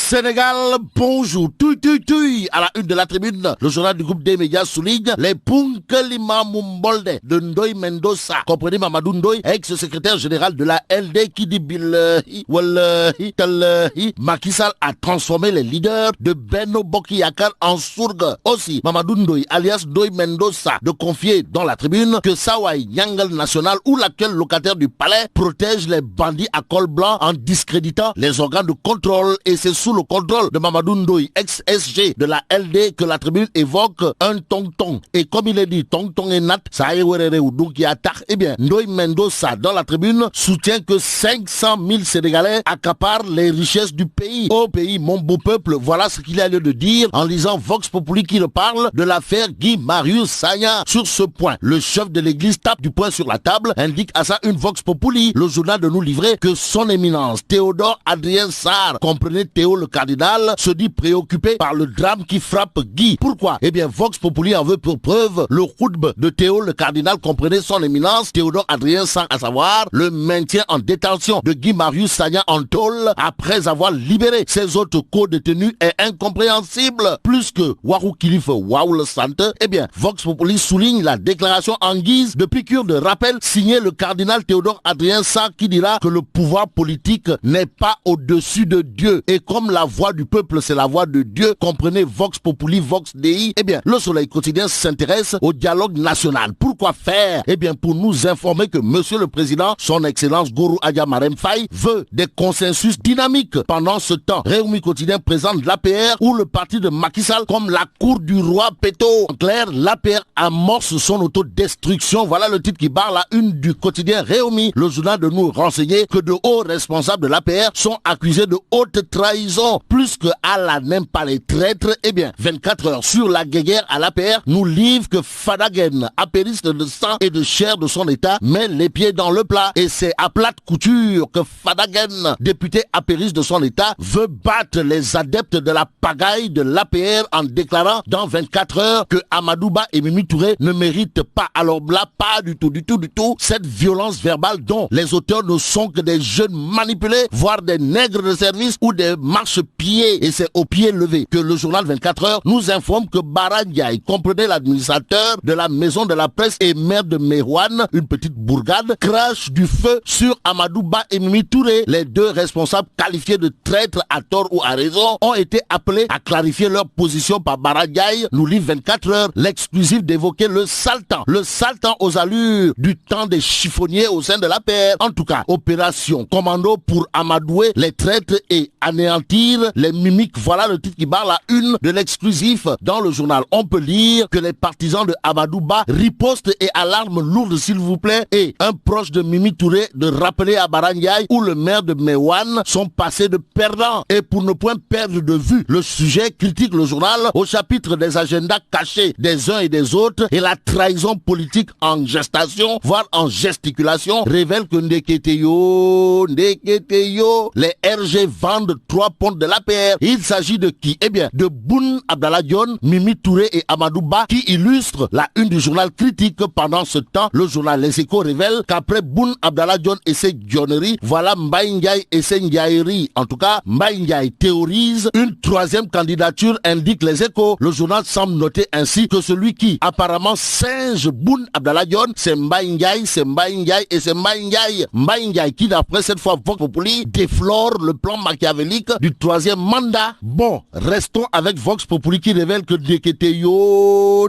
Sénégal, bonjour. Tui. À la une de la tribune, le journal du groupe des médias souligne les Punkalima Mumbolde de Ndoye Mendoza. Comprenez Mamadou Ndoye, ex-secrétaire général de la LD qui dit billahi, wallahi, tallahi. Macky Sall a transformé les leaders de Benno Bokk Yakaar en sourds. Aussi, Mamadou Ndoye, alias Ndoye Mendoza, de confier dans la tribune que Sawai Nyangal National, ou l'actuel locataire du palais, protège les bandits à col blanc en discréditant les organes de contrôle, et c'est sous le contrôle de Mamadou Ndoye, ex-SG de la LD, que la tribune évoque un tong-tong. Et comme il est dit, tong-tong et nat, ça y est, donc il y a tard. Eh bien, Ndoye Mendoza, dans la tribune, soutient que 500 000 Sénégalais accaparent les richesses du pays. Au pays, mon beau peuple, voilà ce qu'il a lieu de dire en lisant Vox Populi qui le parle de l'affaire Guy Marius Sagna. Sur ce point, le chef de l'église tape du poing sur la table, indique à ça une Vox Populi, le journal de nous livrer que son éminence, Théodore Adrien Sarr, comprenez Théo le cardinal, se dit préoccupé par le drame qui frappe Guy. Pourquoi? Eh bien, Vox Populi en veut pour preuve le khutbe de Théo le cardinal, comprenez son éminence, Théodore Adrien Sarr, à savoir le maintien en détention de Guy Marius Sagna en tôle après avoir libéré ses autres co-détenus est incompréhensible. Plus que Warou Kilif Waou le Sante, eh bien, Vox Populi souligne la déclaration en guise de piqûre de rappel signée le cardinal Théodore Adrien Sarr qui dira que le pouvoir politique n'est pas au-dessus de Dieu. Et comme la voix du peuple, c'est la voix de Dieu, comprenez Vox Populi, Vox Dei, eh bien, le Soleil quotidien s'intéresse au dialogue national. Pourquoi faire? Eh bien, pour nous informer que Monsieur le Président, son Excellence Gourou Adja Marème Faye, veut des consensus dynamiques. Pendant ce temps, Réumi quotidien présente l'APR ou le parti de Macky Sall comme la cour du roi Péto. En clair, l'APR amorce son autodestruction. Voilà le titre qui barre la une du quotidien Réumi. Le journal de nous renseigner que de hauts responsables de l'APR sont accusés de haute trahison. Plus que Allah n'aime pas les traîtres, eh bien, 24 heures sur la guéguerre à l'APR nous livre que Fadagen, apériste de sang et de chair de son état, met les pieds dans le plat. Et c'est à plate couture que Fadagen, député apériste de son état, veut battre les adeptes de la pagaille de l'APR en déclarant dans 24 heures que Amadouba et Mimi Touré ne méritent pas. Alors là, pas du tout, cette violence verbale dont les auteurs ne sont que des jeunes manipulés, voire des nègres de service ou des marche-pieds. Et c'est au pied levé que le journal 24 heures nous informe que Bara Ndiaye, comprenez l'administrateur de la maison de la presse et maire de Merouane, une petite bourgade, crache du feu sur Amadouba et Mimi Touré. Les deux responsables qualifiés de traîtres à tort ou à raison ont été appelés à clarifier leur position par Bara Ndiaye. Nous livre 24 heures l'exclusif d'évoquer le sale temps aux allures du temps des chiffonniers au sein de la paire. En tout cas, opération commando pour amadouer les traîtres et anéantir les mimiques. Voilà le titre qui barre la une de l'exclusif. Dans le journal, on peut lire que les partisans de Amadouba ripostent et alarment lourdes, s'il vous plaît, et un proche de Mimi Touré de rappeler à Bara Ndiaye ou le maire de Merouane sont passés de perdants. Et pour ne point perdre de vue le sujet, critique le journal au chapitre des agendas cachés des uns et des autres et la trahison politique en gestation, voire en gesticulation, révèle que Ndeketeyo, les RG vendent 3 pontes de l'APR. Il s'agit de qui? Eh bien, de Boun Abdallah Dionne, Mimi Touré et Amadouba, qui illustrent la une du journal critique. Pendant ce temps, le journal Les Échos révèle qu'après Boun Abdallah Dionne et ses dionneries, voilà Mbaye Ndiaye et ses ndiayeries. En tout cas, Mbaye Ndiaye théorise une 3e candidature, indique Les Échos. Le journal semble noter ainsi que celui qui apparemment singe Boun Abdallah Dionne, c'est Mbaye Ndiaye et c'est Mbaye Ndiaye. Mbaye Ndiaye qui, d'après cette fois Vox Populi, déflore le plan machiavélique du 3e mandat. Bon, restons avec Vox Populi qui révèle que Deketeyo,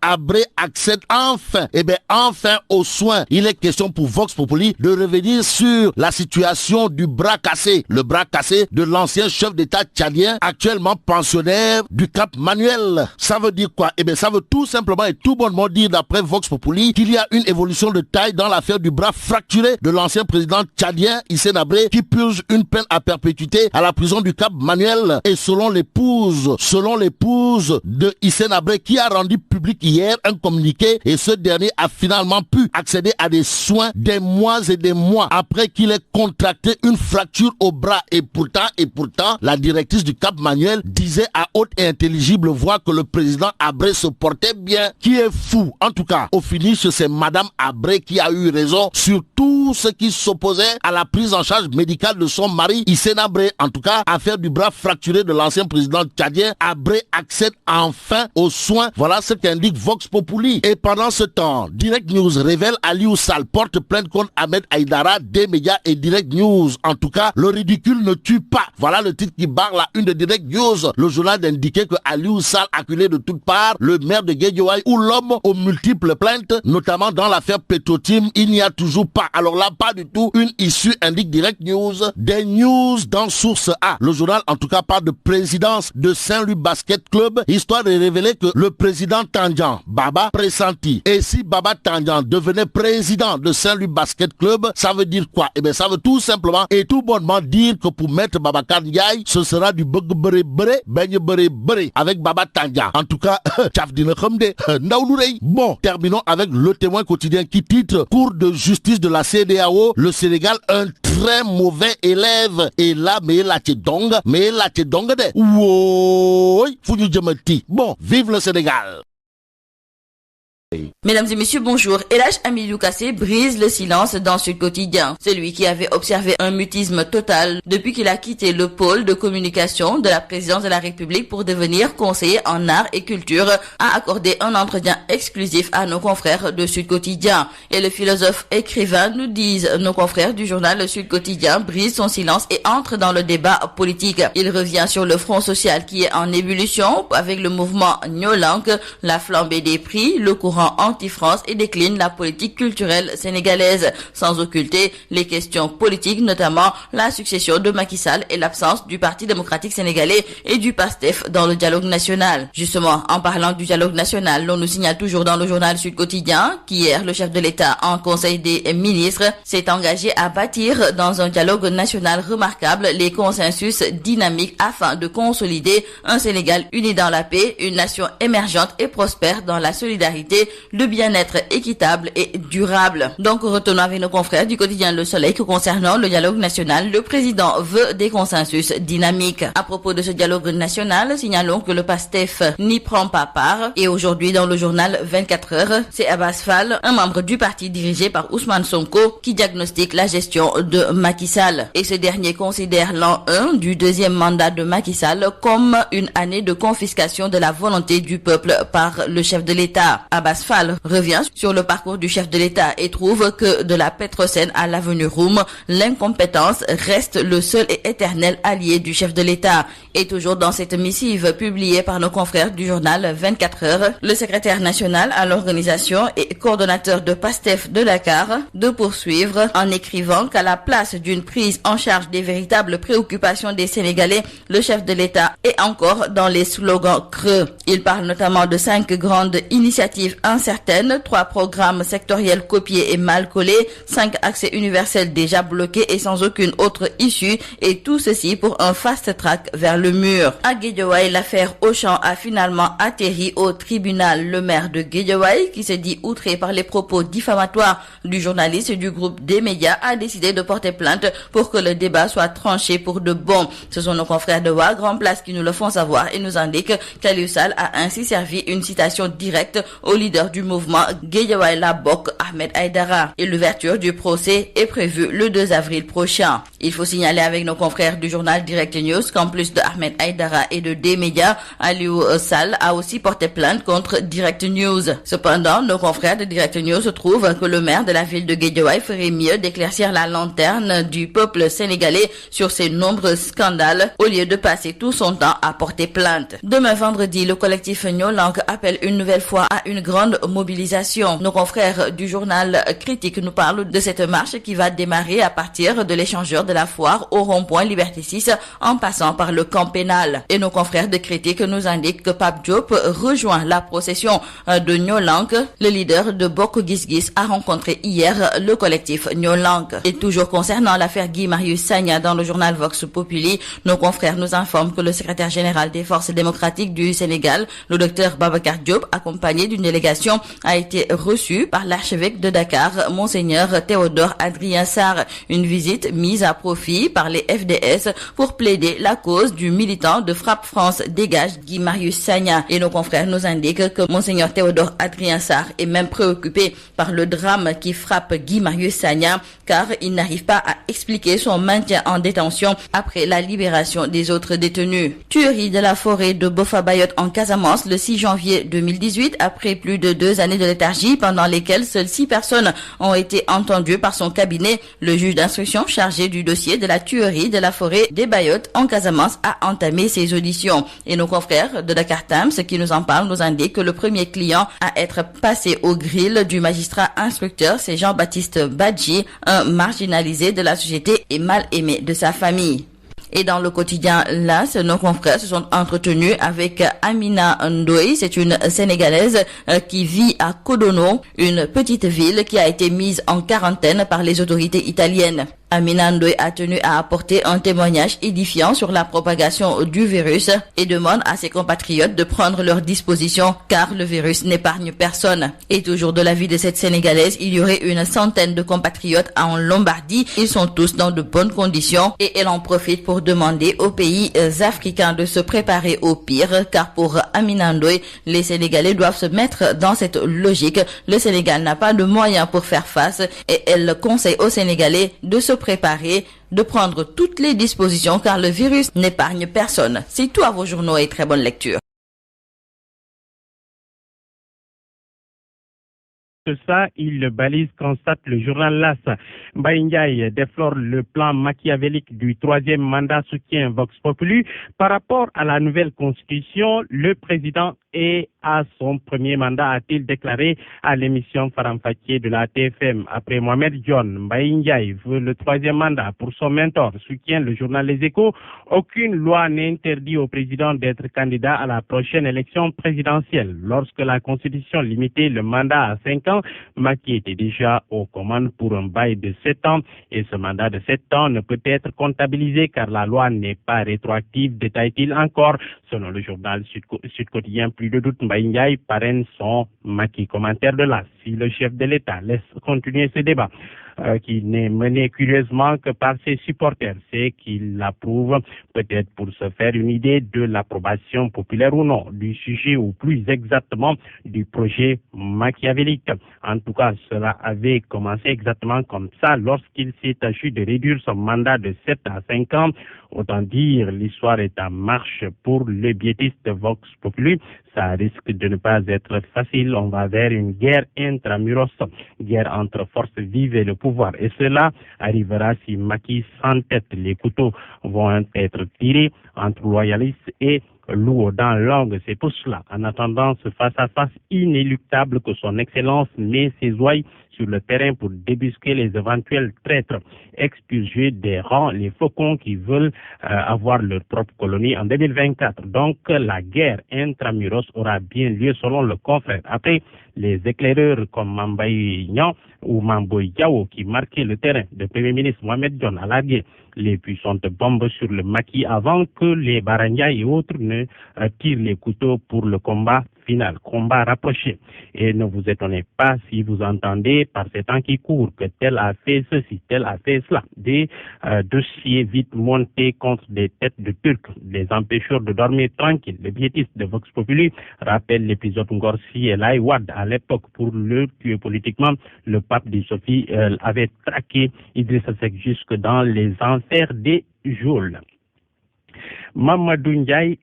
Abré accède enfin aux soins. Il est question pour Vox Populi de revenir sur la situation du bras cassé, le bras cassé de l'ancien chef d'État tchadien, actuellement pensionnaire du Cap Manuel. Ça veut dire quoi? Eh bien, ça veut tout simplement et tout bonnement dire, d'après Vox Populi, qu'il y a une évolution de taille dans l'affaire du bras fracturé de l'ancien président tchadien Hissène Habré, qui purge une peine à perpétuité à la prison du Cap Manuel. Et selon l'épouse de Hissène Habré, qui a rendu public hier un communiqué, et ce dernier a finalement pu accéder à des soins des mois et des mois après qu'il ait contracté une fracture au bras. Et pourtant, la directrice du Cap Manuel disait à haute et intelligible voix que le président Habré se portait bien. Qui est fou? En tout cas, au finish, c'est Madame Habré qui a eu raison sur tout ce qui s'opposait à la prise en charge médicale de son mari Hissène Habré. en tout cas à faire du bras fracturé de l'ancien président tchadien, Habré accède enfin aux soins. Voilà ce qu'indique Vox Populi. Et pendant ce temps, Direct News révèle Aliou Sall porte plainte contre Ahmed Aïdara, des médias et Direct News. En tout cas, le ridicule ne tue pas. Voilà le titre qui barre la une de Direct News. Le journal d'indiquer que Aliou Sall, acculé de toutes parts, le maire de Guédiawaye ou l'homme aux multiples plaintes, notamment dans l'affaire Petrotim, il n'y a toujours pas. Alors là, pas du tout une issue, indique Direct News. Des news dans Source A. Le journal, en tout cas, parle de présidence de Saint-Louis Basket Club, histoire de révéler que le président Tandian, Baba, pressenti. Et si Baba Tandian devenait président de Saint-Louis Basket Club, ça veut dire quoi? Eh bien, ça veut tout simplement et tout bonnement dire que pour mettre Babacar Ndiaye, ce sera du bug bere bere avec Baba Tandian. En tout cas, bon, terminons avec le Témoin quotidien qui titre Cour de justice de la CEDEAO, le Sénégal un très mauvais élève. Et là, mais la tchedong de. Wouy, founou djamati. Bon, vive le Sénégal. Mesdames et messieurs, bonjour. Elhadj Amidou Kassé brise le silence dans Sud Quotidien. Celui qui avait observé un mutisme total depuis qu'il a quitté le pôle de communication de la présidence de la République pour devenir conseiller en art et culture a accordé un entretien exclusif à nos confrères de Sud Quotidien. Et le philosophe écrivain, nous disent nos confrères du journal Sud Quotidien, brise son silence et entre dans le débat politique. Il revient sur le front social qui est en ébullition avec le mouvement Nyolank, la flambée des prix, le courant anti-France et décline la politique culturelle sénégalaise, sans occulter les questions politiques, notamment la succession de Macky Sall et l'absence du Parti démocratique sénégalais et du PASTEF dans le dialogue national. Justement, en parlant du dialogue national, l'on nous signale toujours dans le journal Sud Quotidien qu'hier, le chef de l'État en Conseil des ministres s'est engagé à bâtir dans un dialogue national remarquable les consensus dynamiques afin de consolider un Sénégal uni dans la paix, une nation émergente et prospère dans la solidarité, le bien-être équitable et durable. Donc, retournons avec nos confrères du quotidien Le Soleil que concernant le dialogue national, le président veut des consensus dynamiques. À propos de ce dialogue national, signalons que le PASTEF n'y prend pas part. Et aujourd'hui, dans le journal 24 heures, c'est Abbas Fall, un membre du parti dirigé par Ousmane Sonko, qui diagnostique la gestion de Macky Sall. Et ce dernier considère l'an 1 du deuxième mandat de Macky Sall comme une année de confiscation de la volonté du peuple par le chef de l'État. Abbas Fall revient sur le parcours du chef de l'État et trouve que de la Petrosen à l'avenue Roume, l'incompétence reste le seul et éternel allié du chef de l'État. Et toujours dans cette missive publiée par nos confrères du journal 24 heures, le secrétaire national à l'organisation et coordonnateur de PASTEF de Dakar de poursuivre en écrivant qu'à la place d'une prise en charge des véritables préoccupations des Sénégalais, le chef de l'État est encore dans les slogans creux. Il parle notamment de 5 grandes initiatives incertaines, 3 programmes sectoriels copiés et mal collés, 5 accès universels déjà bloqués et sans aucune autre issue, et tout ceci pour un fast track vers le mur. À Guédiawaye, l'affaire Auchan a finalement atterri au tribunal. Le maire de Guédiawaye, qui s'est dit outré par les propos diffamatoires du journaliste du groupe des médias, a décidé de porter plainte pour que le débat soit tranché pour de bon. Ce sont nos confrères de Wa Grand Place qui nous le font savoir et nous indiquent qu'Aliou Sall a ainsi servi une citation directe au leader du mouvement Guédiawaye La Bok, Ahmed Aïdara. Et l'ouverture du procès est prévue le 2 avril prochain. Il faut signaler avec nos confrères du journal Direct News qu'en plus de Ahmed Aïdara et de D-Media, Aliou Sall a aussi porté plainte contre Direct News. Cependant, nos confrères de Direct News trouvent que le maire de la ville de Guédiawaye ferait mieux d'éclaircir la lanterne du peuple sénégalais sur ces nombreux scandales au lieu de passer tout son temps à porter plainte. Demain vendredi, le collectif Nyolank appelle une nouvelle fois à une grande mobilisation. Nos confrères du journal Critique nous parlent de cette marche qui va démarrer à partir de l'échangeur de la foire au rond-point Liberté 6 en passant par le camp pénal. Et nos confrères de Critique nous indiquent que Pape Diop rejoint la procession de Nyolank. Le leader de Bokk Gis Gis a rencontré hier le collectif Nyolank. Et toujours concernant l'affaire Guy Marius Sagna dans le journal Vox Populi, nos confrères nous informent que le secrétaire général des forces démocratiques du Sénégal, le docteur Babacar Diop, accompagné d'une délégation délégation a été reçue par l'archevêque de Dakar, Monseigneur Théodore Adrien Sarr. Une visite mise à profit par les FDS pour plaider la cause du militant de Frappe France Dégage, Guy Marius Sagna. Et nos confrères nous indiquent que Monseigneur Théodore Adrien Sarr est même préoccupé par le drame qui frappe Guy Marius Sagna, car il n'arrive pas à expliquer son maintien en détention après la libération des autres détenus. Tuerie de la forêt de Bofa-Bayotte en Casamance le 6 janvier 2018, après plus de 2 années de léthargie pendant lesquelles seules 6 personnes ont été entendues par son cabinet. Le juge d'instruction chargé du dossier de la tuerie de la forêt des Bayottes en Casamance a entamé ses auditions. Et nos confrères de Dakar Times qui nous en parlent nous indiquent que le premier client à être passé au grill du magistrat instructeur, c'est Jean-Baptiste Badji, un marginalisé de la société et mal aimé de sa famille. Et dans le quotidien LAS, nos confrères se sont entretenus avec Amina Ndoye. C'est une Sénégalaise qui vit à Codono, une petite ville qui a été mise en quarantaine par les autorités italiennes. Amina Ndoye a tenu à apporter un témoignage édifiant sur la propagation du virus et demande à ses compatriotes de prendre leurs dispositions car le virus n'épargne personne. Et toujours de l'avis de cette Sénégalaise, il y aurait une centaine de compatriotes en Lombardie. Ils sont tous dans de bonnes conditions et elle en profite pour demander aux pays africains de se préparer au pire car pour Amina Ndoye, les Sénégalais doivent se mettre dans cette logique. Le Sénégal n'a pas de moyens pour faire face et elle conseille aux Sénégalais de se préparer, de prendre toutes les dispositions car le virus n'épargne personne. C'est tout à vos journaux et très bonne lecture. Que ça, il le balise, constate le journal LAS. Mbaye Ndiaye déplore le plan machiavélique du 3e mandat, soutien Vox Populi. Par rapport à la nouvelle constitution, le président est à son premier mandat, a-t-il déclaré à l'émission Faram Facce de la TFM. Après Mohamed John, Mbaye Ndiaye veut le 3e mandat pour son mentor, soutient le journal Les Échos. Aucune loi n'interdit au président d'être candidat à la prochaine élection présidentielle. Lorsque la constitution limitait le mandat à 5 ans, Macky était déjà aux commandes pour un bail de 7 ans et ce mandat de 7 ans ne peut être comptabilisé car la loi n'est pas rétroactive, détaille-t-il encore. Selon le journal Sud Quotidien, plus de doute, Mbaye Ndiaye parraine son Macky. Commentaire de l'AS. Si le chef de l'État laisse continuer ce débat, qui n'est mené curieusement que par ses supporters, c'est qu'il l'approuve peut-être pour se faire une idée de l'approbation populaire ou non du sujet ou plus exactement du projet machiavélique. En tout cas, cela avait commencé exactement comme ça lorsqu'il s'est agi de réduire son mandat de 7 à 5 ans. Autant dire, l'histoire est en marche pour les biétistes Vox Populi. Ça risque de ne pas être facile. On va vers une guerre intramuros, guerre entre forces vives et le pouvoir. Et cela arrivera si Macky s'entête. Les couteaux vont être tirés entre loyalistes et loups dans l'angle. C'est pour cela, en attendant ce face-à-face inéluctable, que son Excellence met ses ouailles sur le terrain pour débusquer les éventuels traîtres, expurger des rangs les faucons qui veulent avoir leur propre colonie en 2024. Donc la guerre intramuros aura bien lieu selon le confrère. Après, les éclaireurs comme Mambaye Niang ou Mamboy Diao qui marquaient le terrain de Premier ministre Mohamed John a largué les puissantes bombes sur le Macky avant que les Baranya et autres ne tirent les couteaux pour le combat final, combat rapproché. Et ne vous étonnez pas si vous entendez par ces temps qui courent que tel a fait ceci, tel a fait cela. Des dossiers vite montés contre des têtes de Turcs, des empêcheurs de dormir tranquille. Le biétiste de Vox Populi rappelle l'épisode Ngorsi et Laïwad. À l'époque, pour le tuer politiquement, le pape de Sophie avait traqué Idrissa Seck jusque dans les enfers des geôles. Mamadou Ndiaye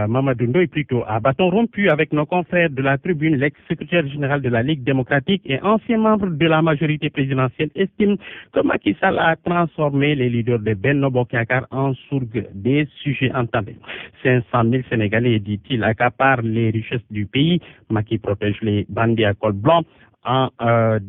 Mamadou Ndoye plutôt, à bâton rompu avec nos confrères de la Tribune, l'ex-secrétaire général de la Ligue démocratique et ancien membre de la majorité présidentielle, estime que Macky Sall a transformé les leaders de Benno Bokk Yakaar en sourds des sujets entendus. 500 000 Sénégalais, dit-il, accaparent les richesses du pays. Macky protège les bandits à col blanc en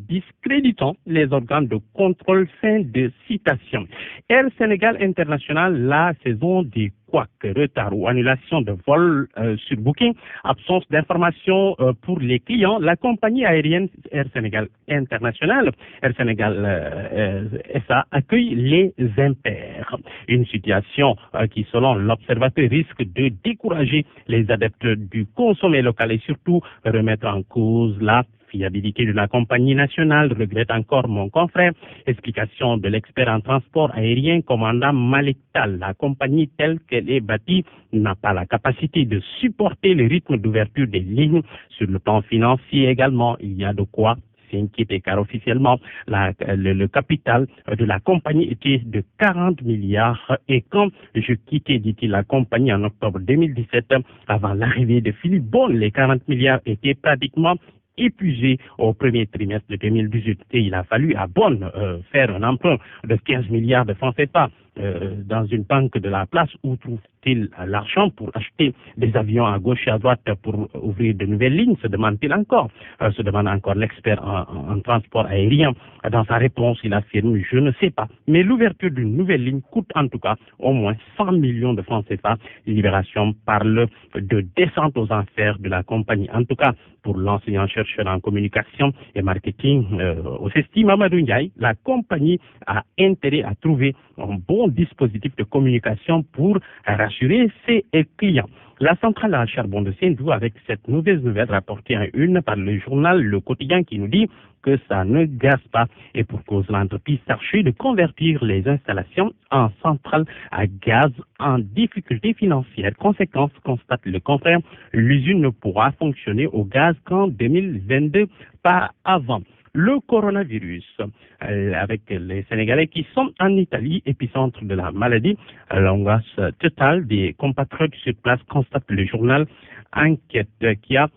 discréditant les organes de contrôle. Fin de citation. Air Sénégal International, la saison des couac, retard ou annulation de vol sur Booking, absence d'informations pour les clients, la compagnie aérienne Air Sénégal International, Air Sénégal SA, accueille les impairs. Une situation qui, selon l'observateur, risque de décourager les adeptes du consommé local et surtout remettre en cause la fiabilité de la compagnie nationale, regrette encore mon confrère. Explication de l'expert en transport aérien, commandant Malik Tal. La compagnie telle qu'elle est bâtie n'a pas la capacité de supporter le rythme d'ouverture des lignes. Sur le plan financier également, il y a de quoi s'inquiéter car officiellement le capital de la compagnie était de 40 milliards et quand je quittais, dit-il, la compagnie en octobre 2017, avant l'arrivée de Philippe Beaune, les 40 milliards étaient pratiquement épuisé au premier trimestre de 2018 et il a fallu à Bonn faire un emprunt de 15 milliards de francs CFA dans une banque de la place. Où trouve-t-il l'argent pour acheter des avions à gauche et à droite pour ouvrir de nouvelles lignes, se demande-t-il encore, se demande encore l'expert en transport aérien. Dans sa réponse, il affirme: je ne sais pas, mais l'ouverture d'une nouvelle ligne coûte en tout cas au moins 100 millions de francs CFA. Libération parle de descente aux enfers de la compagnie. En tout cas, pour l'enseignant-chercheur en communication et marketing au CESTI, Mamadou Ndiaye, la compagnie a intérêt à trouver un bon dispositif de communication pour rassurer ses clients. La centrale à charbon de Sendou, avec cette mauvaise nouvelle rapportée en une par le journal Le Quotidien, qui nous dit que ça ne gaze pas. Et pour cause, l'entreprise cherche de convertir les installations en centrales à gaz en difficulté financière. Conséquence, constate le confrère, l'usine ne pourra fonctionner au gaz qu'en 2022, pas avant. Le coronavirus, avec les Sénégalais qui sont en Italie, épicentre de la maladie, l'angoisse totale des compatriotes sur place, constate le journal Enquête, qui a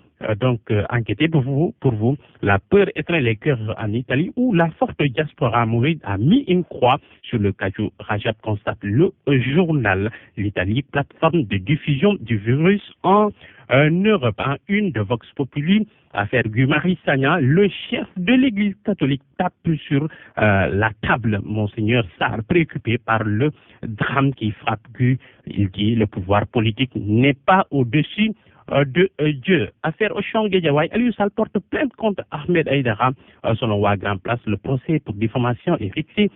enquêté pour vous. La peur étreint les cœurs en Italie, où la forte diaspora mouride a mis une croix sur le cajou. Rajab, constate le journal. L'Italie, plateforme de diffusion du virus en Europe. En une de Vox Populi, affaire Guy-Marie Sagna, le chef de l'Église catholique tape sur la table. Monseigneur Sarr, préoccupé par le drame qui frappe Guy, il dit: le pouvoir politique n'est pas au-dessus de Dieu. Affaire Auchan-Guédiawaye, Aliou Sall porte plainte contre Ahmed Aïdara. Selon Wa Grand Place, le procès pour diffamation est fixé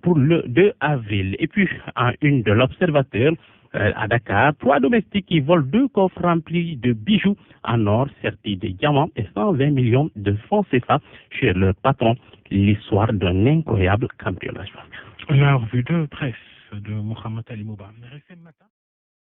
pour le 2 avril. Et puis, en une de l'Observateur, à Dakar, 3 domestiques qui volent 2 coffres remplis de bijoux en or, sertis de diamants et 120 millions de francs CFA chez leur patron. L'histoire d'un incroyable cambriolage. La revue de presse de Mohamed Ali Mouba.